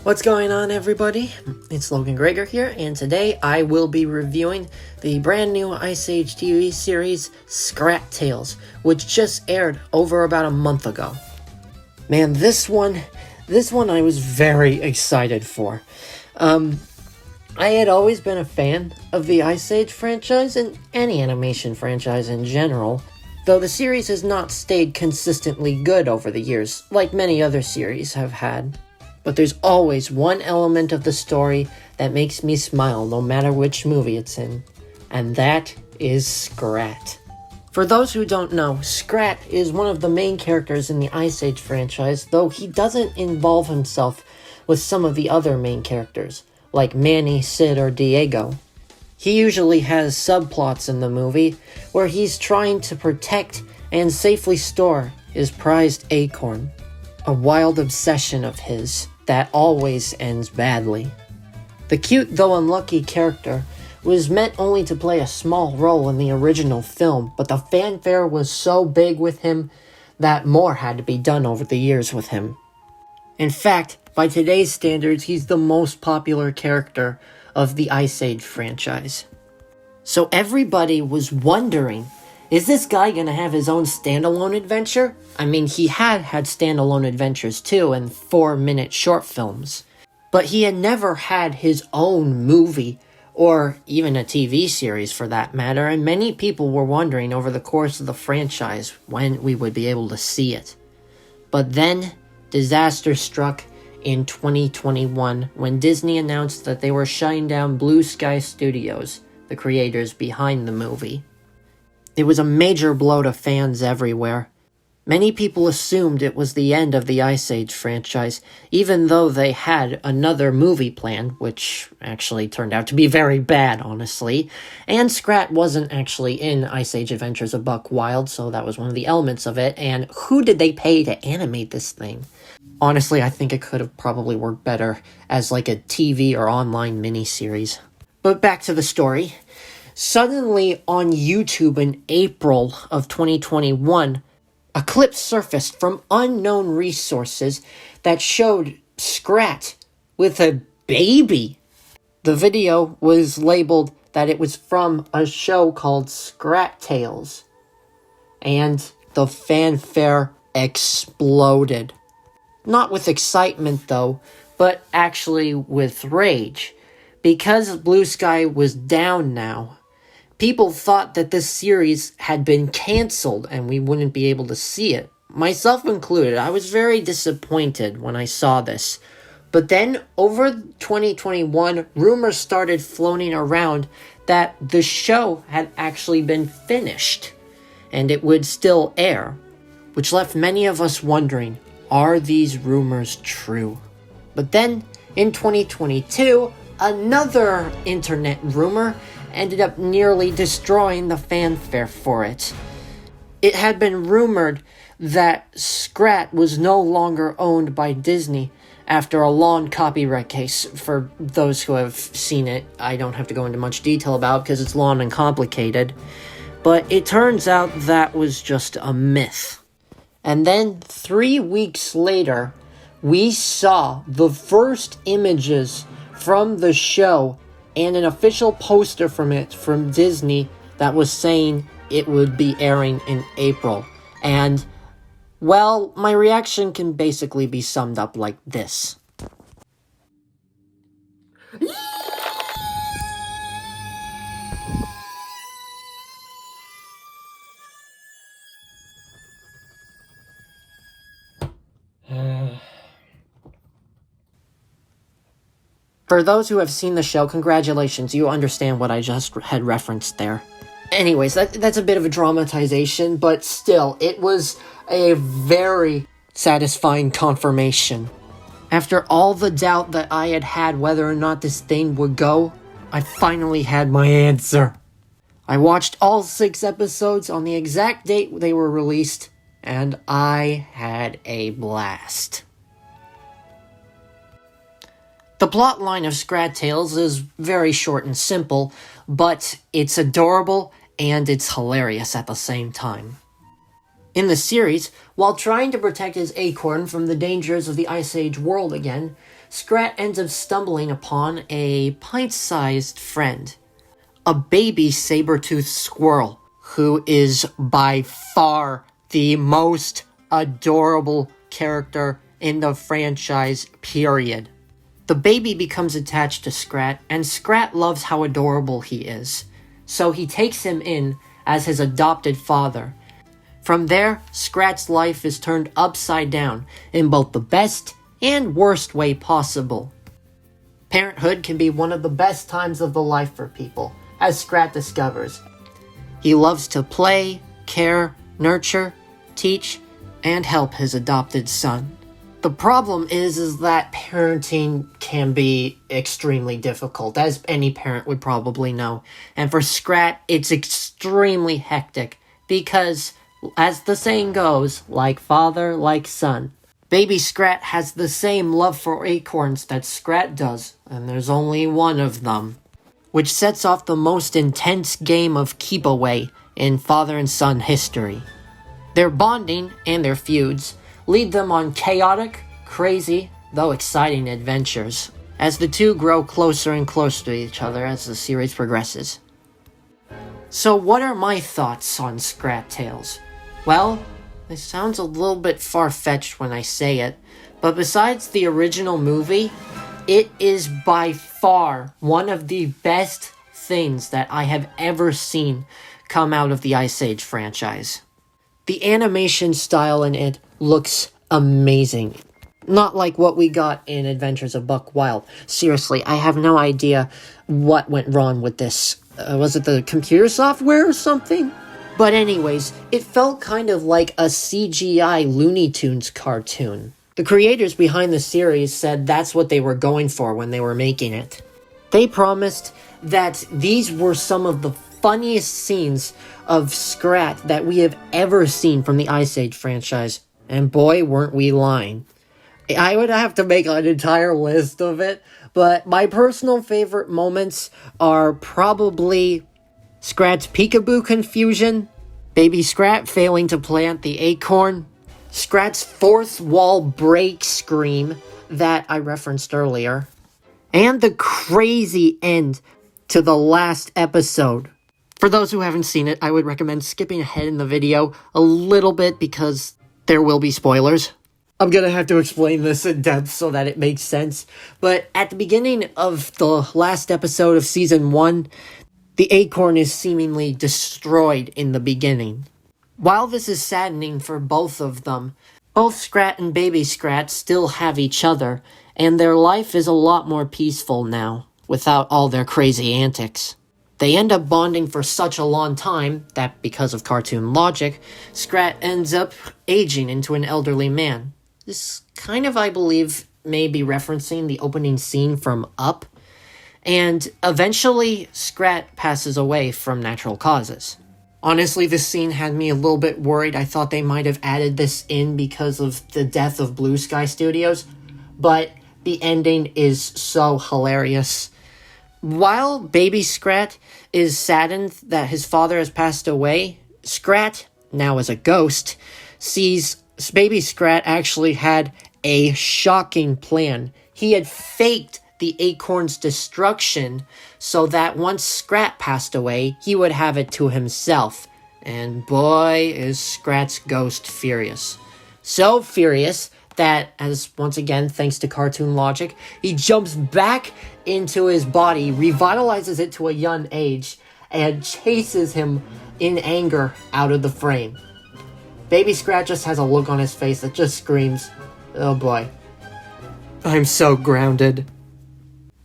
What's going on, everybody? It's Logan Gregor here, and today I will be reviewing the brand new Ice Age TV series, Scrat Tales, which just aired over about a month ago. Man, this one I was very excited for. I had always been a fan of the Ice Age franchise and any animation franchise in general, though the series has not stayed consistently good over the years, like many other series have had. But there's always one element of the story that makes me smile no matter which movie it's in, and that is Scrat. For those who don't know, Scrat is one of the main characters in the Ice Age franchise, though he doesn't involve himself with some of the other main characters, like Manny, Sid, or Diego. He usually has subplots in the movie where he's trying to protect and safely store his prized acorn, a wild obsession of his that always ends badly. The cute though unlucky character was meant only to play a small role in the original film, but the fanfare was so big with him that more had to be done over the years with him. In fact, by today's standards, he's the most popular character of the Ice Age franchise. So everybody was wondering, is this guy gonna have his own standalone adventure? I mean, he had standalone adventures too, in 4-minute short films. But he had never had his own movie, or even a TV series for that matter, and many people were wondering over the course of the franchise when we would be able to see it. But then, disaster struck in 2021 when Disney announced that they were shutting down BlueSky Studios, the creators behind the movie. It was a major blow to fans everywhere. Many people assumed it was the end of the Ice Age franchise, even though they had another movie planned, which actually turned out to be very bad, honestly. And Scrat wasn't actually in Ice Age Adventures of Buck Wild, so that was one of the elements of it. And who did they pay to animate this thing? Honestly, I think it could have probably worked better as like a TV or online miniseries. But back to the story. Suddenly, on YouTube in April of 2021, a clip surfaced from unknown resources that showed Scrat with a baby. The video was labeled that it was from a show called Scrat Tales, and the fanfare exploded. Not with excitement, though, but actually with rage. Because BlueSky was down now, people thought that this series had been canceled and we wouldn't be able to see it. Myself included, I was very disappointed when I saw this. But then, over 2021, rumors started floating around that the show had actually been finished and it would still air, which left many of us wondering, are these rumors true? But then, in 2022, another internet rumor ended up nearly destroying the fanfare for it. It had been rumored that Scrat was no longer owned by Disney after a long copyright case. For those who have seen it, I don't have to go into much detail about because it's long and complicated. But it turns out that was just a myth. And then 3 weeks later, we saw the first images from the show and an official poster from Disney that was saying it would be airing in April. And, well, my reaction can basically be summed up like this. For those who have seen the show, congratulations, you understand what I just had referenced there. Anyways, that's a bit of a dramatization, but still, it was a very satisfying confirmation. After all the doubt that I had had whether or not this thing would go, I finally had my answer. I watched all 6 episodes on the exact date they were released, and I had a blast. The plot line of Scrat Tales is very short and simple, but it's adorable and it's hilarious at the same time. In the series, while trying to protect his acorn from the dangers of the Ice Age world again, Scrat ends up stumbling upon a pint-sized friend, a baby saber-toothed squirrel, who is by far the most adorable character in the franchise, period. The baby becomes attached to Scrat, and Scrat loves how adorable he is, so he takes him in as his adopted father. From there, Scrat's life is turned upside down in both the best and worst way possible. Parenthood can be one of the best times of the life for people, as Scrat discovers. He loves to play, care, nurture, teach, and help his adopted son. The problem is that parenting can be extremely difficult, as any parent would probably know. And for Scrat, it's extremely hectic, because, as the saying goes, like father, like son. Baby Scrat has the same love for acorns that Scrat does, and there's only one of them, which sets off the most intense game of keep-away in father and son history. Their bonding and their feuds lead them on chaotic, crazy, though exciting adventures, as the two grow closer and closer to each other as the series progresses. So what are my thoughts on Scrat Tales? Well, it sounds a little bit far-fetched when I say it, but besides the original movie, it is by far one of the best things that I have ever seen come out of the Ice Age franchise. The animation style in it looks amazing. Not like what we got in Adventures of Buck Wild. Seriously, I have no idea what went wrong with this. Was it the computer software or something? But anyways, it felt kind of like a CGI Looney Tunes cartoon. The creators behind the series said that's what they were going for when they were making it. They promised that these were some of the funniest scenes of Scrat that we have ever seen from the Ice Age franchise. And boy, weren't we lying. I would have to make an entire list of it, but my personal favorite moments are probably Scrat's peekaboo confusion, Baby Scrat failing to plant the acorn, Scrat's fourth wall break scream that I referenced earlier, and the crazy end to the last episode. For those who haven't seen it, I would recommend skipping ahead in the video a little bit because there will be spoilers. I'm gonna have to explain this in depth so that it makes sense. But at the beginning of the last episode of Season 1, the acorn is seemingly destroyed in the beginning. While this is saddening for both of them, both Scrat and Baby Scrat still have each other, and their life is a lot more peaceful now, without all their crazy antics. They end up bonding for such a long time that, because of cartoon logic, Scrat ends up aging into an elderly man. This kind of, I believe, may be referencing the opening scene from Up, and eventually Scrat passes away from natural causes. Honestly, this scene had me a little bit worried. I thought they might have added this in because of the death of BlueSky Studios, but the ending is so hilarious. While Baby Scrat is saddened that his father has passed away, Scrat, now as a ghost, sees Baby Scrat actually had a shocking plan. He had faked the acorn's destruction so that once Scrat passed away, he would have it to himself. And boy, is Scrat's ghost furious. So furious that, as once again, thanks to cartoon logic, he jumps back into his body, revitalizes it to a young age, and chases him in anger out of the frame. Baby Scrat just has a look on his face that just screams, oh boy, I'm so grounded.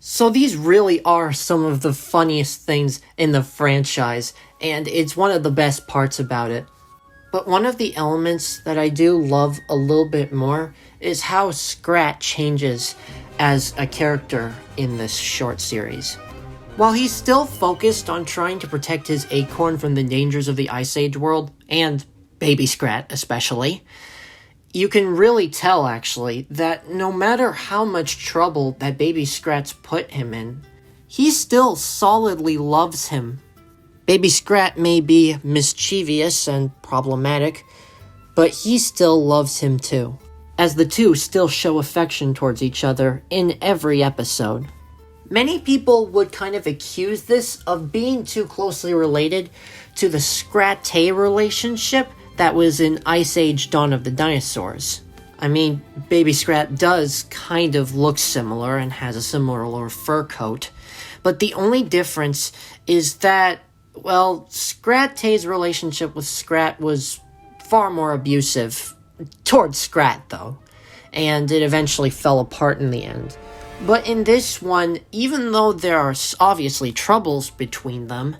So these really are some of the funniest things in the franchise, and it's one of the best parts about it. But one of the elements that I do love a little bit more is how Scrat changes as a character in this short series. While he's still focused on trying to protect his acorn from the dangers of the Ice Age world, and Baby Scrat especially, you can really tell, actually, that no matter how much trouble that Baby Scrat's put him in, he still solidly loves him. Baby Scrat may be mischievous and problematic, but he still loves him too. as the two still show affection towards each other in every episode. Many people would kind of accuse this of being too closely related to the Scrat relationship that was in Ice Age Dawn of the Dinosaurs. I mean, Baby Scrat does kind of look similar and has a similar fur coat, but the only difference is that, well, Scrat's relationship with Scrat was far more abusive towards Scrat, though, and it eventually fell apart in the end. But in this one, even though there are obviously troubles between them,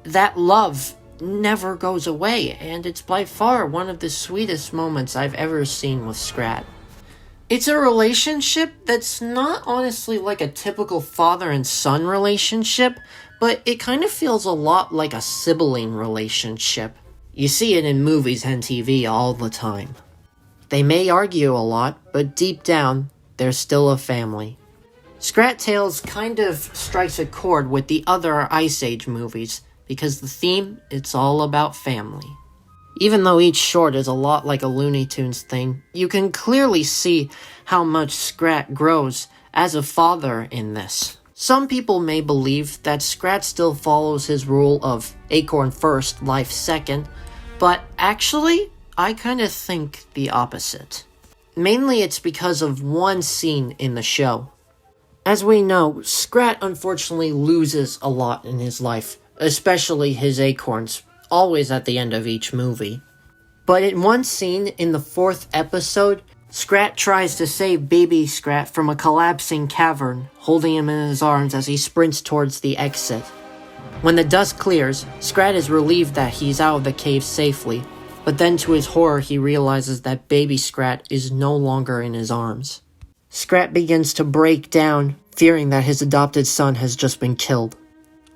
that love never goes away, and it's by far one of the sweetest moments I've ever seen with Scrat. It's a relationship that's not honestly like a typical father and son relationship, but it kind of feels a lot like a sibling relationship. You see it in movies and TV all the time. They may argue a lot, but deep down, they're still a family. Scrat Tales kind of strikes a chord with the other Ice Age movies, because the theme, it's all about family. Even though each short is a lot like a Looney Tunes thing, you can clearly see how much Scrat grows as a father in this. Some people may believe that Scrat still follows his rule of acorn first, life second, but actually, I kind of think the opposite. Mainly it's because of one scene in the show. As we know, Scrat unfortunately loses a lot in his life, especially his acorns, always at the end of each movie. But in one scene in the 4th episode, Scrat tries to save Baby Scrat from a collapsing cavern, holding him in his arms as he sprints towards the exit. When the dust clears, Scrat is relieved that he's out of the cave safely, but then to his horror he realizes that Baby Scrat is no longer in his arms. Scrat begins to break down, fearing that his adopted son has just been killed.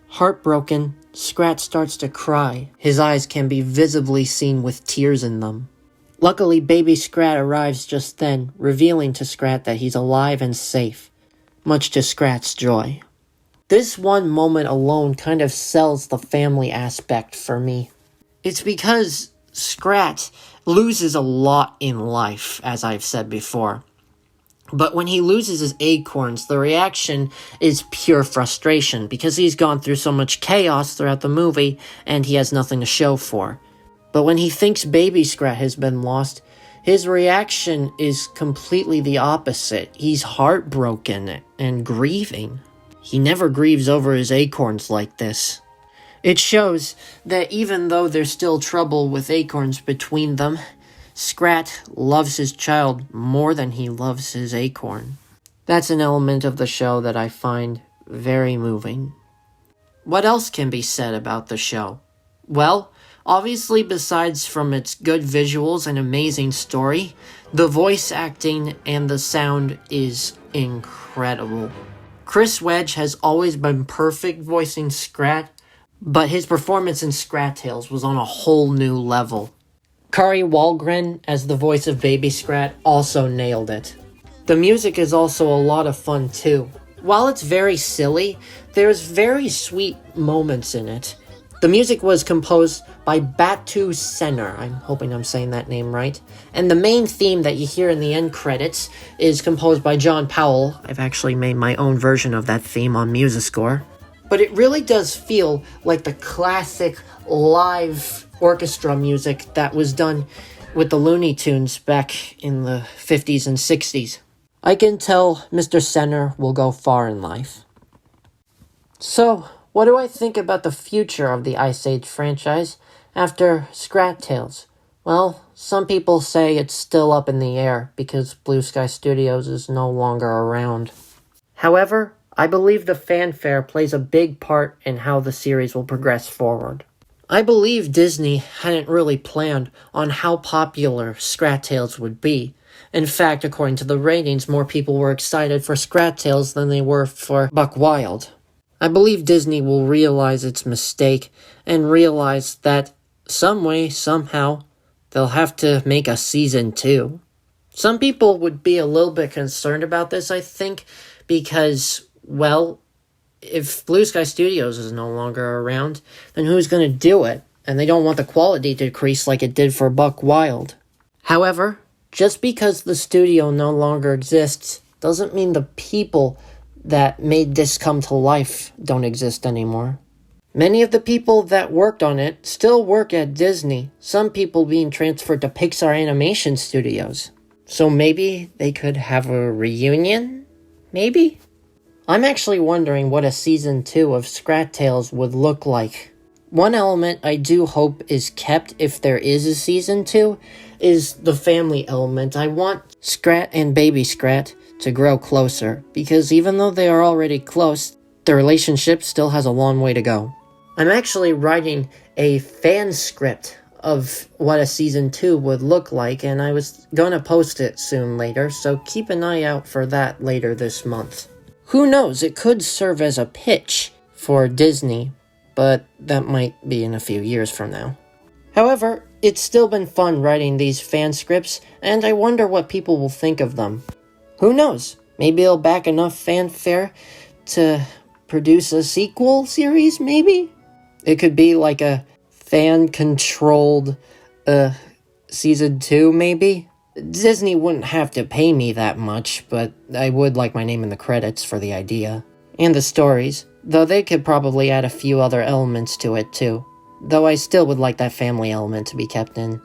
Heartbroken, Scrat starts to cry. His eyes can be visibly seen with tears in them. Luckily, Baby Scrat arrives just then, revealing to Scrat that he's alive and safe, much to Scrat's joy. This one moment alone kind of sells the family aspect for me. It's because Scrat loses a lot in life, as I've said before. But when he loses his acorns, the reaction is pure frustration because he's gone through so much chaos throughout the movie and he has nothing to show for. But when he thinks Baby Scrat has been lost, his reaction is completely the opposite. He's heartbroken and grieving. He never grieves over his acorns like this. It shows that even though there's still trouble with acorns between them, Scrat loves his child more than he loves his acorn. That's an element of the show that I find very moving. What else can be said about the show? Well, obviously besides from its good visuals and amazing story, the voice acting and the sound is incredible. Chris Wedge has always been perfect voicing Scrat, but his performance in Scrat Tales was on a whole new level. Kari Wahlgren, as the voice of Baby Scrat, also nailed it. The music is also a lot of fun too. While it's very silly, there's very sweet moments in it. The music was composed by Batu Senner, I'm hoping I'm saying that name right, and the main theme that you hear in the end credits is composed by John Powell. I've actually made my own version of that theme on Musiscore. But it really does feel like the classic live orchestra music that was done with the Looney Tunes back in the 50s and 60s. I can tell Mr. Senner will go far in life. So, what do I think about the future of the Ice Age franchise after Scrat Tales? Well, some people say it's still up in the air because BlueSky Studios is no longer around. However, I believe the fanfare plays a big part in how the series will progress forward. I believe Disney hadn't really planned on how popular Scrat Tales would be. In fact, according to the ratings, more people were excited for Scrat Tales than they were for Buck Wild. I believe Disney will realize its mistake and realize that some way, somehow, they'll have to make a season 2. Some people would be a little bit concerned about this, I think, because, well, if BlueSky Studios is no longer around, then who's going to do it? And they don't want the quality to decrease like it did for Buck Wild. However, Just because the studio no longer exists doesn't mean the people that made this come to life don't exist anymore. Many of the people that worked on it still work at Disney, some people being transferred to Pixar Animation Studios. So maybe they could have a reunion? Maybe? I'm actually wondering what a Season 2 of Scrat Tales would look like. One element I do hope is kept if there is a Season 2 is the family element. I want Scrat and Baby Scrat to grow closer, because even though they are already close, the relationship still has a long way to go. I'm actually writing a fan script of what a Season 2 would look like, and I was gonna post it soon later, so keep an eye out for that later this month. Who knows, it could serve as a pitch for Disney, but that might be in a few years from now. However, it's still been fun writing these fan scripts, and I wonder what people will think of them. Who knows, maybe it'll back enough fanfare to produce a sequel series, maybe? It could be like a fan-controlled Season 2, maybe? Disney wouldn't have to pay me that much, but I would like my name in the credits for the idea. And the stories, though they could probably add a few other elements to it too. Though I still would like that family element to be kept in.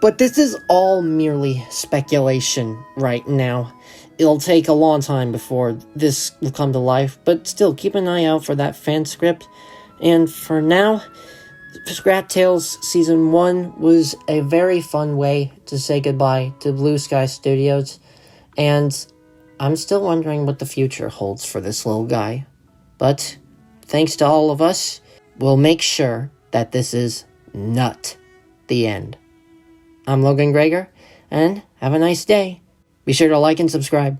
But this is all merely speculation right now. It'll take a long time before this will come to life, but still keep an eye out for that fan script. And for now, Scrat Tales Season 1 was a very fun way to say goodbye to BlueSky Studios, and I'm still wondering what the future holds for this little guy. But thanks to all of us, we'll make sure that this is not the end. I'm Logan Greger, and have a nice day. Be sure to like and subscribe.